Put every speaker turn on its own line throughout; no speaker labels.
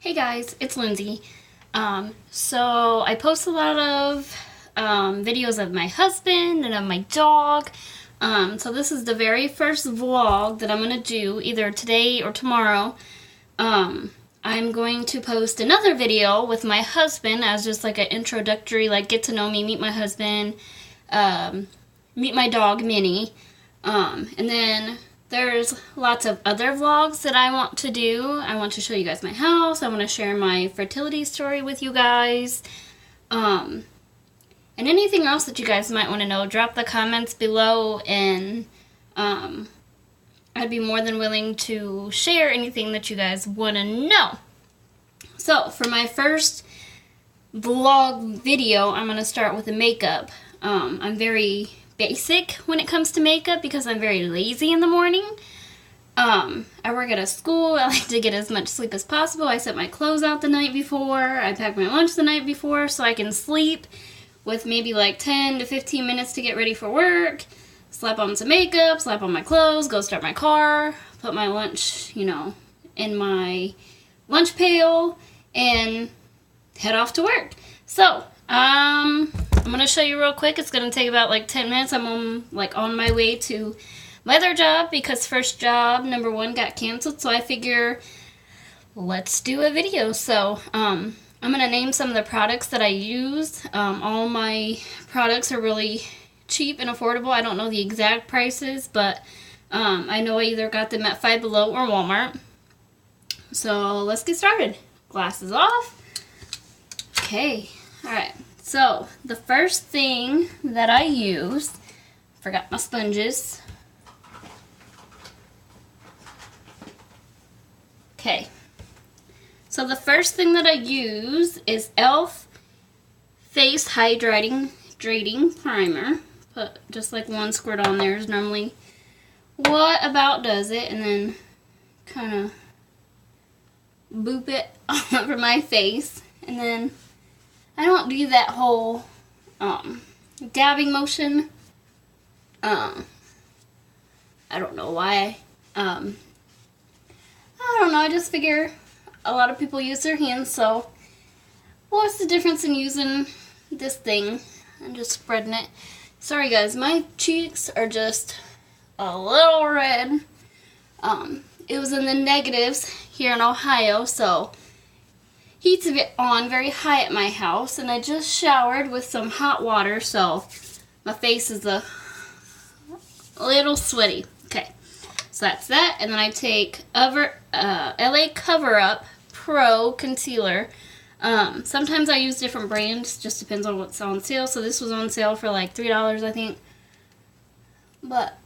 Hey guys, it's Lindsay. So I post a lot of videos of my husband and of my dog. So this is the very first vlog that I'm going to do either today or tomorrow. I'm going to post another video with my husband as just like an introductory, like get to know me, meet my husband, meet my dog Minnie. And then there's lots of other vlogs that I want to do. I want to show you guys my house. I want to share my fertility story with you guys. And anything else that you guys might want to know, drop the comments below, and I'd be more than willing to share anything that you guys want to know. So for my first vlog video, I'm going to start with the makeup. I'm very basic when it comes to makeup because I'm very lazy in the morning. I work at a school. I like to get as much sleep as possible. I set my clothes out the night before. I pack my lunch the night before so I can sleep with maybe like 10 to 15 minutes to get ready for work. Slap on some makeup, slap on my clothes, go start my car, put my lunch, in my lunch pail, and head off to work. So, I'm going to show you real quick. It's going to take about like 10 minutes. I'm on my way to my other job because first job, number 1, got canceled. So I figure let's do a video. So I'm going to name some of the products that I use. All my products are really cheap and affordable. I don't know the exact prices, but I know I either got them at Five Below or Walmart. So let's get started. Glasses off. Okay. Alright, so the first thing that I use, forgot my sponges. Okay, so the first thing that I use is e.l.f. Face Hydrating Primer. Put just like 1 squirt on there is normally what about does it, and then kind of boop it all over my face, and then I don't do that whole dabbing motion. I don't know why. I don't know. I just figure a lot of people use their hands, so what's the difference in using this thing and just spreading it? Sorry guys, my cheeks are just a little red. It was in the negatives here in Ohio, so heat's on very high at my house, and I just showered with some hot water, so my face is a little sweaty. Okay, so that's that, and then I take LA Cover Up Pro Concealer. Sometimes I use different brands, just depends on what's on sale. So this was on sale for like $3, I think. But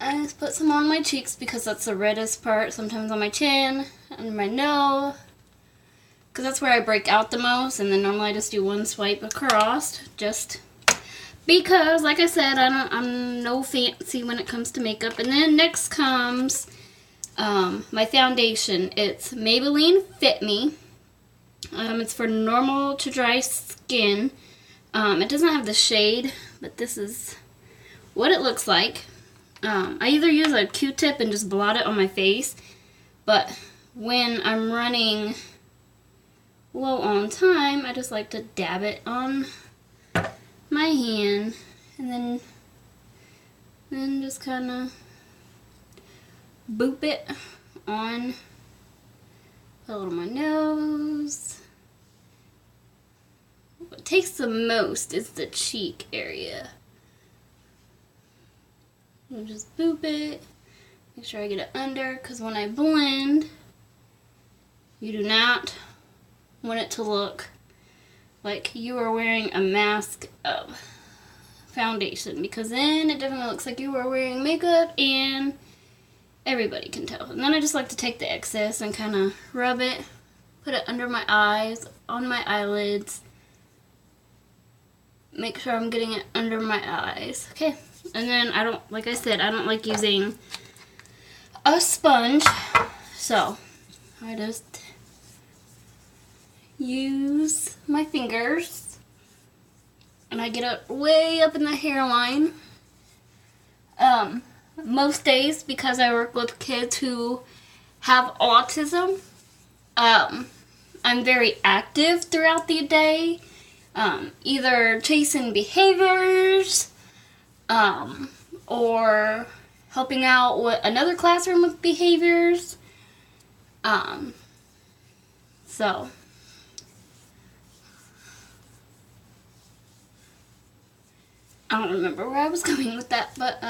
I just put some on my cheeks because that's the reddest part. Sometimes on my chin, under my nose, because that's where I break out the most, and then normally I just do 1 swipe across, just because, like I said, I'm no fancy when it comes to makeup. And then next comes my foundation. It's Maybelline Fit Me. It's for normal to dry skin. It doesn't have the shade, but this is what it looks like. I either use a Q-tip and just blot it on my face, but when I'm running low on time, I just like to dab it on my hand, and then just kind of boop it on a little my nose. What takes the most is the cheek area. I'll just boop it, make sure I get it under, because when I blend, you do not want it to look like you are wearing a mask of foundation, because then it definitely looks like you are wearing makeup and everybody can tell. And then I just like to take the excess and kind of rub it, put it under my eyes, on my eyelids, make sure I'm getting it under my eyes. Okay, and then I don't like using a sponge, so I just use my fingers, and I get it way up in the hairline. Most days, because I work with kids who have autism, I'm very active throughout the day, either chasing behaviors, or helping out with another classroom with behaviors. So I don't remember where I was going with that, but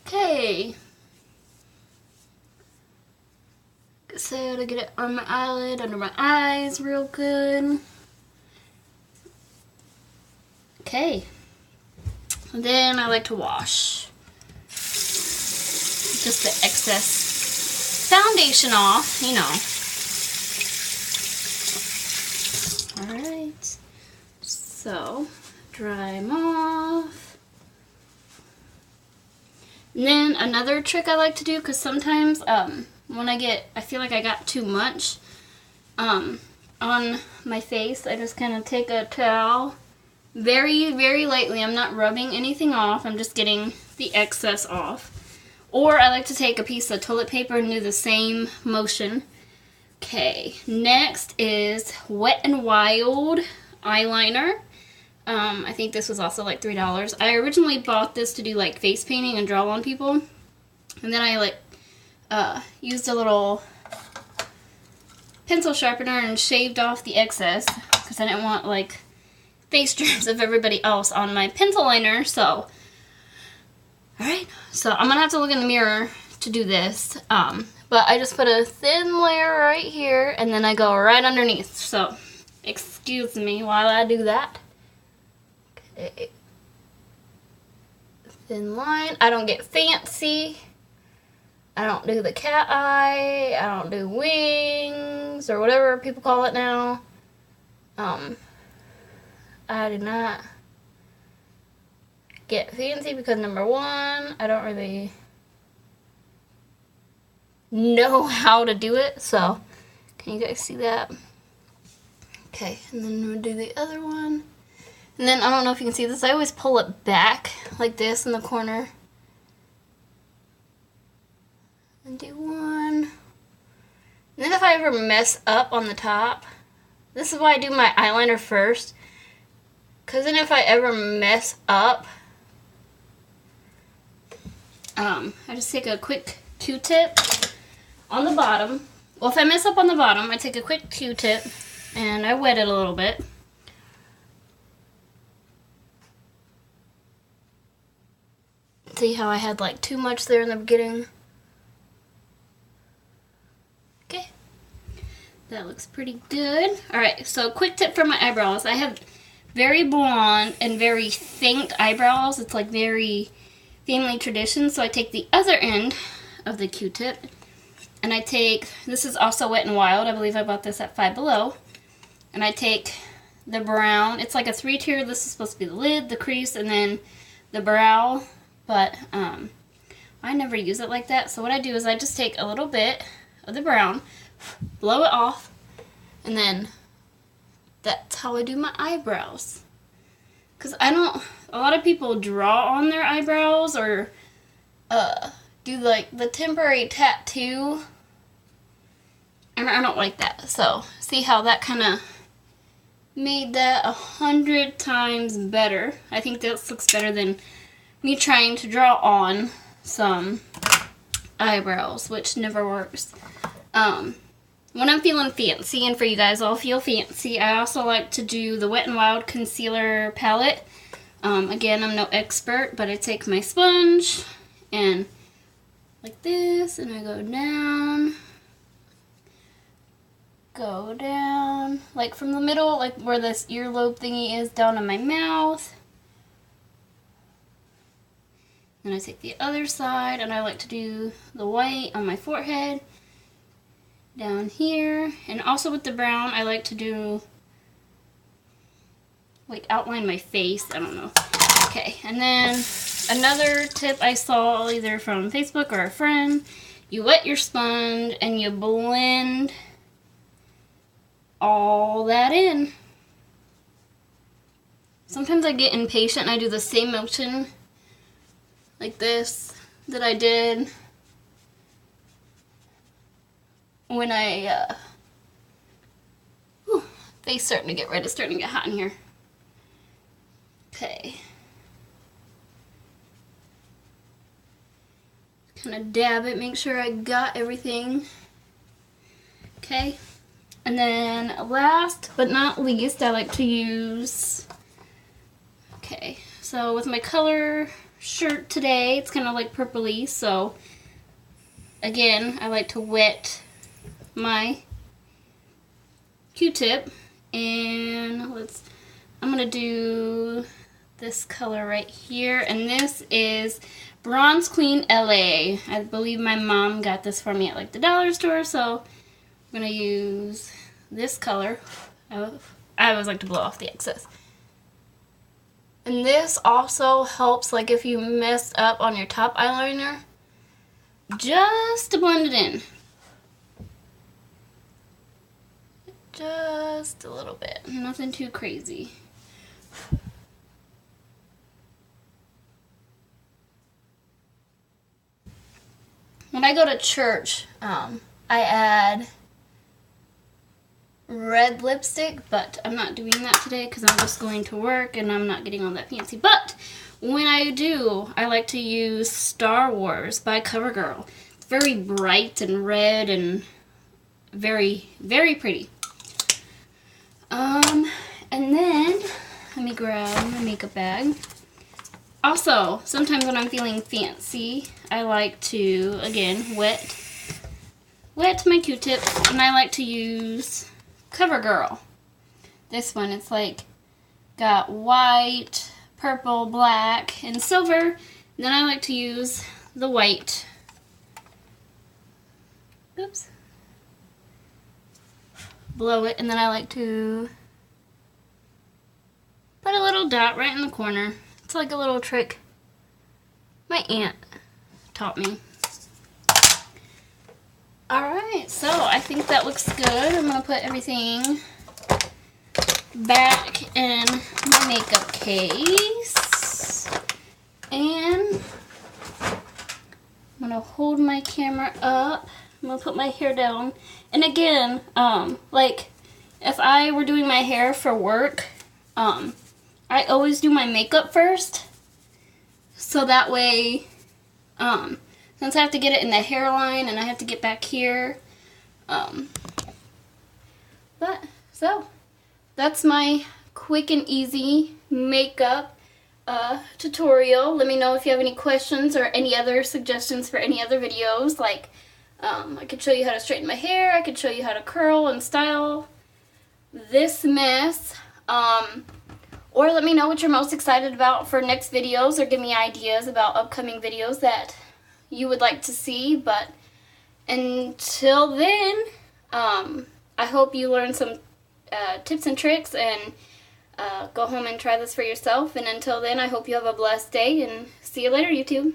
okay. So to get it on my eyelid, under my eyes real good. Okay. And then I like to wash just the excess foundation off, you know. Alright. So, dry them off. And then another trick I like to do, because sometimes when I feel like I got too much on my face, I just kind of take a towel very, very lightly. I'm not rubbing anything off. I'm just getting the excess off. Or I like to take a piece of toilet paper and do the same motion. Okay, next is Wet n Wild eyeliner. I think this was also like $3. I originally bought this to do like face painting and draw on people. And then I used a little pencil sharpener and shaved off the excess because I didn't want like face germs of everybody else on my pencil liner. So, alright, so I'm gonna have to look in the mirror to do this. But I just put a thin layer right here and then I go right underneath. So, excuse me while I do that. Okay. Thin line. I don't get fancy. I don't do the cat eye. I don't do wings or whatever people call it now. I do not get fancy because number one, I don't really know how to do it. So, can you guys see that? Okay, and then we'll do the other one. And then, I don't know if you can see this, I always pull it back like this in the corner. And do one. And then if I ever mess up on the top, this is why I do my eyeliner first. Because then if I ever mess up, I just take a quick Q-tip on the bottom. Well, if I mess up on the bottom, I take a quick Q-tip and I wet it a little bit. See how I had like too much there in the beginning? Okay. That looks pretty good. Alright, so quick tip for my eyebrows. I have very blonde and very faint eyebrows. It's like very family tradition. So I take the other end of the Q-tip and I take, this is also Wet n Wild. I believe I bought this at Five Below. And I take the brown. It's like a 3-tier. This is supposed to be the lid, the crease, and then the brow. But I never use it like that. So what I do is I just take a little bit of the brown, blow it off, and then that's how I do my eyebrows. Because a lot of people draw on their eyebrows or do like the temporary tattoo. And I don't like that. So see how that kind of made that 100 times better. I think this looks better than me trying to draw on some eyebrows, which never works. When I'm feeling fancy, and for you guys all feel fancy, I also like to do the Wet n Wild concealer palette. Again, I'm no expert, but I take my sponge and like this, and I go down, like from the middle, like where this earlobe thingy is, down in my mouth. Then I take the other side, and I like to do the white on my forehead, down here, and also with the brown, I like to do, like, outline my face. I don't know. Okay, and then another tip I saw either from Facebook or a friend, you wet your sponge and you blend all that in. Sometimes I get impatient and I do the same motion like this that I did when I face starting to get red. It's starting to get hot in here. Okay. Kind of dab it, make sure I got everything. Okay. And then last but not least, I like to use, okay, so with my color shirt today, it's kind of like purpley, so again, I like to wet my Q-tip, and I'm going to do this color right here, and this is Bronze Queen LA. I believe my mom got this for me at like the dollar store, so I'm going to use this color. I always like to blow off the excess. And this also helps, like if you messed up on your top eyeliner, just to blend it in. Just a little bit, nothing too crazy. When I go to church, I add red lipstick, but I'm not doing that today because I'm just going to work and I'm not getting all that fancy. But when I do, I like to use Star Wars by CoverGirl. It's very bright and red and very, very pretty. And then let me grab my makeup bag. Also, sometimes when I'm feeling fancy, I like to, again, wet my Q-tip, and I like to use CoverGirl. This one, it's like got white, purple, black, and silver. Then I like to use the white. Oops. Blow it, and then I like to put a little dot right in the corner. It's like a little trick my aunt taught me. Alright, so I think that looks good. I'm going to put everything back in my makeup case. And I'm going to hold my camera up. I'm going to put my hair down. And again, like if I were doing my hair for work, I always do my makeup first. So that way, since I have to get it in the hairline and I have to get back here. So that's my quick and easy makeup tutorial. Let me know if you have any questions or any other suggestions for any other videos. Like, I could show you how to straighten my hair. I could show you how to curl and style this mess. Or let me know what you're most excited about for next videos, or give me ideas about upcoming videos that you would like to see. But until then, I hope you learned some tips and tricks and go home and try this for yourself. And until then, I hope you have a blessed day, and see you later, YouTube.